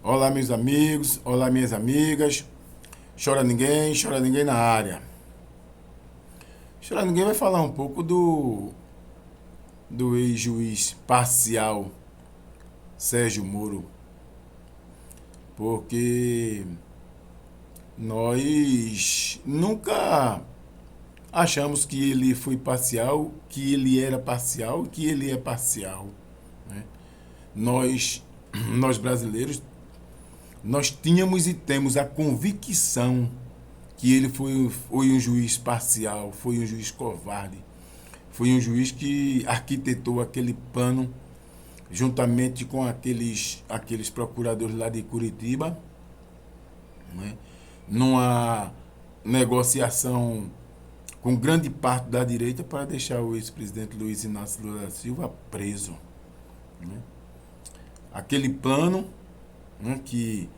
Olá, meus amigos, olá, minhas amigas. Chora ninguém na área. Chora ninguém vai falar um pouco do ex-juiz parcial Sérgio Moro, porque nós nunca achamos que ele foi parcial, que ele era parcial, que ele é parcial, né? Nós, nós brasileiros, nós tínhamos e temos a convicção que ele foi um juiz parcial, foi um juiz covarde, foi um juiz que arquitetou aquele plano juntamente com aqueles procuradores lá de Curitiba, né, numa negociação com grande parte da direita para deixar o ex-presidente Luiz Inácio Lula da Silva preso, né? Aquele plano, né, que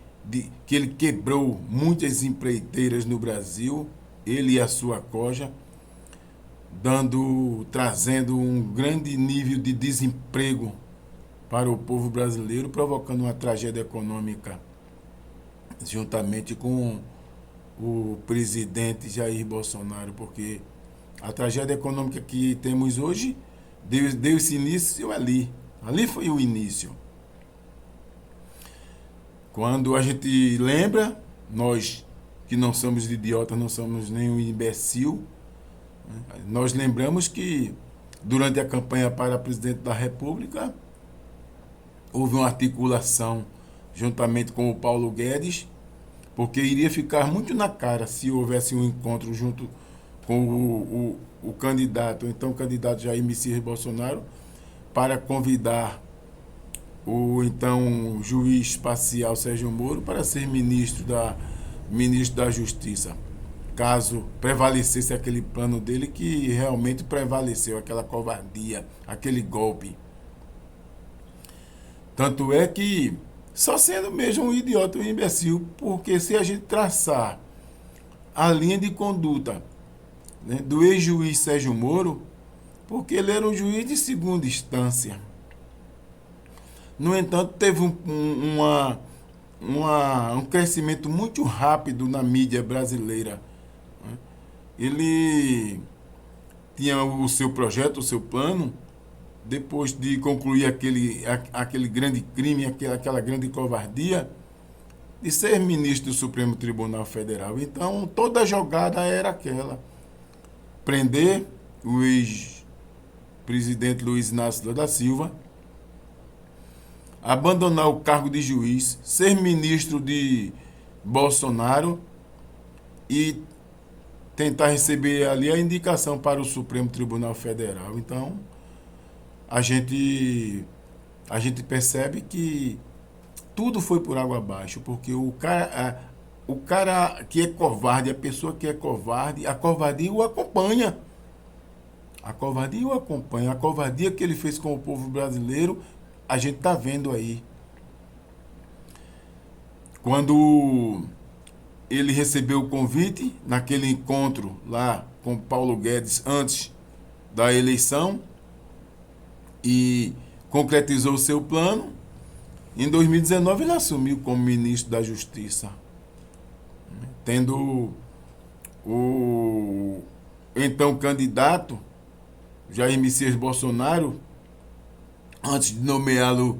ele quebrou muitas empreiteiras no Brasil, ele e a sua coja, trazendo um grande nível de desemprego para o povo brasileiro, provocando uma tragédia econômica, juntamente com o presidente Jair Bolsonaro, porque a tragédia econômica que temos hoje deu esse início ali. Ali foi o início. Quando a gente lembra, nós que não somos idiotas, não somos nenhum imbecil, né? Nós lembramos que durante a campanha para presidente da República houve uma articulação juntamente com o Paulo Guedes, porque iria ficar muito na cara se houvesse um encontro junto com o candidato, então o candidato Jair Messias Bolsonaro, para convidar o então juiz parcial Sérgio Moro para ser ministro da Justiça, caso prevalecesse aquele plano dele, que realmente prevaleceu, aquela covardia, aquele golpe. Tanto é que, só sendo mesmo um idiota, um imbecil, porque se a gente traçar a linha de conduta, né, do ex-juiz Sérgio Moro, porque ele era um juiz de segunda instância. No entanto, teve um crescimento muito rápido na mídia brasileira, né? Ele tinha o seu projeto, o seu plano, depois de concluir aquele grande crime, aquela grande covardia, de ser ministro do Supremo Tribunal Federal. Então, toda a jogada era aquela: prender o ex-presidente Luiz Inácio Lula da Silva, abandonar o cargo de juiz, ser ministro de Bolsonaro e tentar receber ali a indicação para o Supremo Tribunal Federal. Então, a gente percebe que tudo foi por água abaixo, porque o cara que é covarde, a pessoa que é covarde, a covardia o acompanha. A covardia o acompanha. A covardia que ele fez com o povo brasileiro, a gente está vendo aí. Quando ele recebeu o convite, naquele encontro lá com Paulo Guedes antes da eleição, e concretizou o seu plano, em 2019 ele assumiu como ministro da Justiça, tendo o então candidato Jair Messias Bolsonaro, antes de nomeá-lo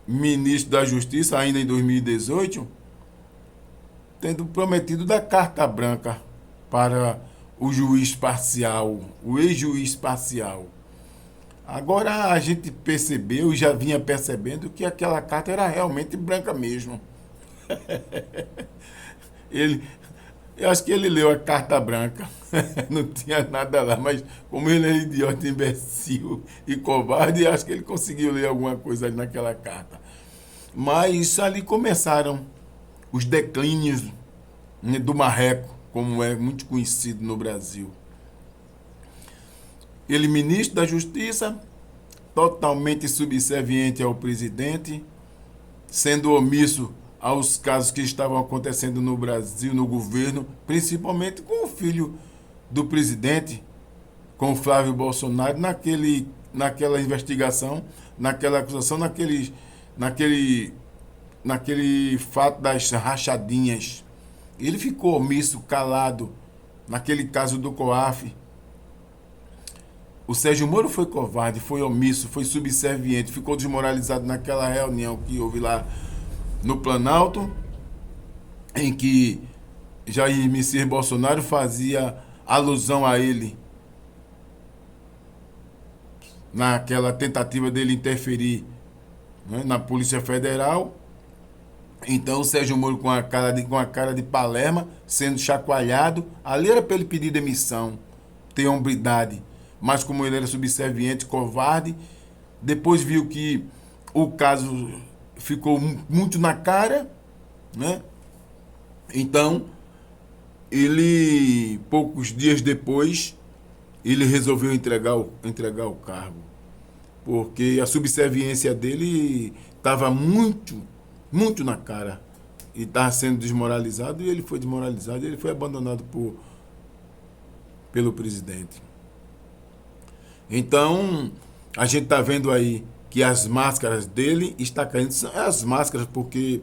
ministro da Justiça, ainda em 2018, tendo prometido dar carta branca para o juiz parcial, o ex-juiz parcial. Agora a gente percebeu, já vinha percebendo, que aquela carta era realmente branca mesmo. Ele, eu acho que ele leu a carta branca, não tinha nada lá, mas como ele é idiota, imbecil e covarde, acho que ele conseguiu ler alguma coisa ali naquela carta. Mas ali começaram os declínios, né, do marreco, como é muito conhecido no Brasil. Ele, ministro da Justiça, totalmente subserviente ao presidente, sendo omisso aos casos que estavam acontecendo no Brasil, no governo, principalmente com o filho do presidente, com o Flávio Bolsonaro, naquela investigação, naquela acusação, naquele fato das rachadinhas. Ele ficou omisso, calado, naquele caso do COAF. O Sérgio Moro foi covarde, foi omisso, foi subserviente, ficou desmoralizado naquela reunião que houve lá no Planalto, em que Jair Messias Bolsonaro fazia alusão a ele naquela tentativa dele interferir, né, na Polícia Federal. Então o Sérgio Moro com a cara de Palerma, sendo chacoalhado, ali era para ele pedir demissão, ter hombridade. Mas como ele era subserviente, covarde, depois viu que o caso ficou muito na cara, né? Então, ele, poucos dias depois, ele resolveu entregar o cargo. Porque a subserviência dele estava muito na cara. E estava sendo desmoralizado, e ele foi desmoralizado, e ele foi abandonado pelo presidente. Então, a gente está vendo aí que as máscaras dele estão caindo. São as máscaras porque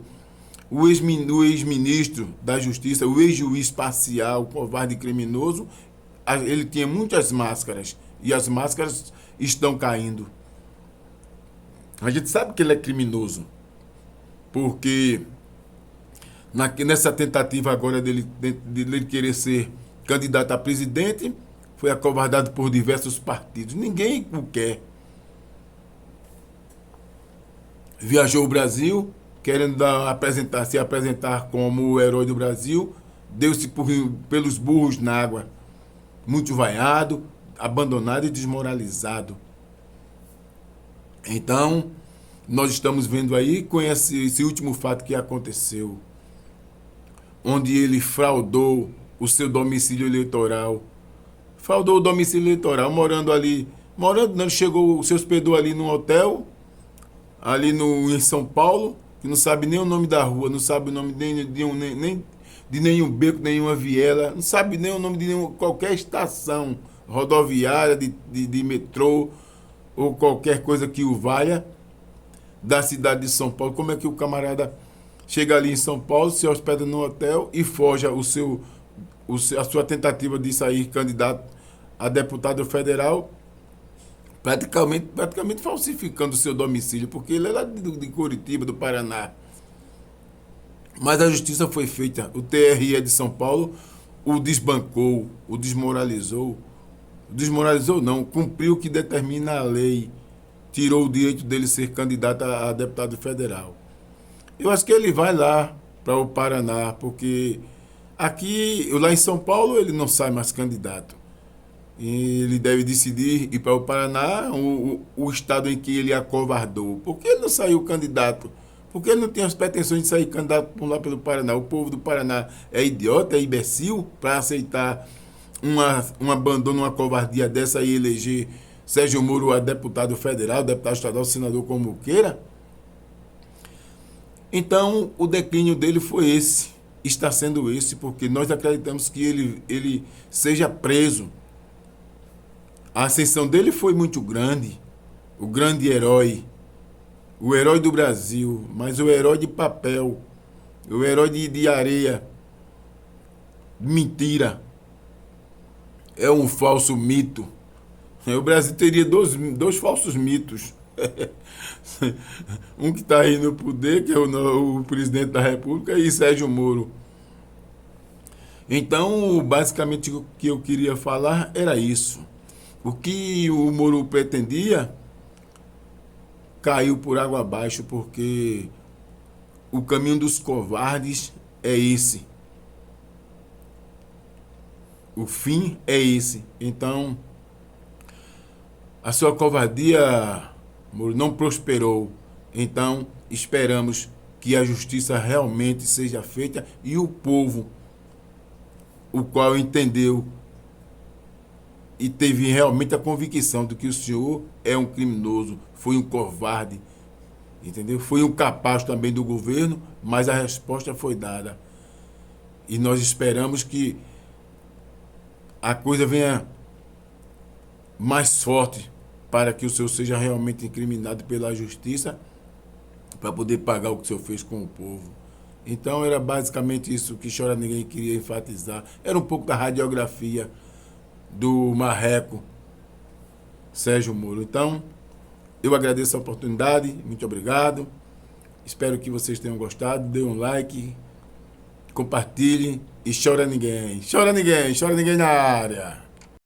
o ex-ministro da Justiça, o ex-juiz parcial, covarde e criminoso, ele tinha muitas máscaras. E as máscaras estão caindo. A gente sabe que ele é criminoso. Porque nessa tentativa agora dele querer ser candidato a presidente, foi acovardado por diversos partidos. Ninguém o quer. Viajou o Brasil, querendo se apresentar como o herói do Brasil, deu-se pelos burros na água. Muito vaiado, abandonado e desmoralizado. Então, nós estamos vendo aí com esse último fato que aconteceu, onde ele fraudou o seu domicílio eleitoral. Fraudou o domicílio eleitoral, ele chegou, se hospedou ali num hotel, em São Paulo, que não sabe nem o nome da rua, não sabe o nome nem de nenhum beco, nenhuma viela, não sabe nem o nome de qualquer estação rodoviária, de metrô, ou qualquer coisa que o valha, da cidade de São Paulo. Como é que o camarada chega ali em São Paulo, se hospeda no hotel e forja a sua tentativa de sair candidato a deputado federal, praticamente falsificando o seu domicílio, porque ele é lá de Curitiba, do Paraná. Mas a justiça foi feita. O TRE de São Paulo o desbancou, o desmoralizou. Desmoralizou não, cumpriu o que determina a lei. Tirou o direito dele ser candidato a deputado federal. Eu acho que ele vai lá para o Paraná, porque aqui, lá em São Paulo, ele não sai mais candidato. E ele deve decidir ir para o Paraná, o estado em que ele acovardou. Por que ele não saiu candidato? Porque ele não tem as pretensões de sair candidato por lá pelo Paraná. O povo do Paraná é idiota, é imbecil para aceitar um abandono, uma covardia dessa e eleger Sérgio Moro a deputado federal, deputado estadual, senador, como queira. Então, o declínio dele foi esse, está sendo esse, porque nós acreditamos que ele seja preso. A ascensão dele foi muito grande, o grande herói, o herói do Brasil, mas o herói de papel, o herói de areia, mentira, é um falso mito. O Brasil teria dois falsos mitos. Um que está aí no poder, que é o presidente da República, e Sérgio Moro. Então, basicamente, o que eu queria falar era isso. O que o Moro pretendia caiu por água abaixo, porque o caminho dos covardes é esse. O fim é esse. Então, a sua covardia, Moro, não prosperou. Então, esperamos que a justiça realmente seja feita e o povo, o qual entendeu e teve realmente a convicção de que o senhor é um criminoso, foi um covarde, entendeu? Foi um capaz também do governo, mas a resposta foi dada. E nós esperamos que a coisa venha mais forte para que o senhor seja realmente incriminado pela justiça, para poder pagar o que o senhor fez com o povo. Então era basicamente isso que Chora Ninguém queria enfatizar. Era um pouco da radiografia do marreco Sérgio Moro. Então, eu agradeço a oportunidade, muito obrigado. Espero que vocês tenham gostado. Dê um like, compartilhe e chora ninguém. Chora ninguém na área.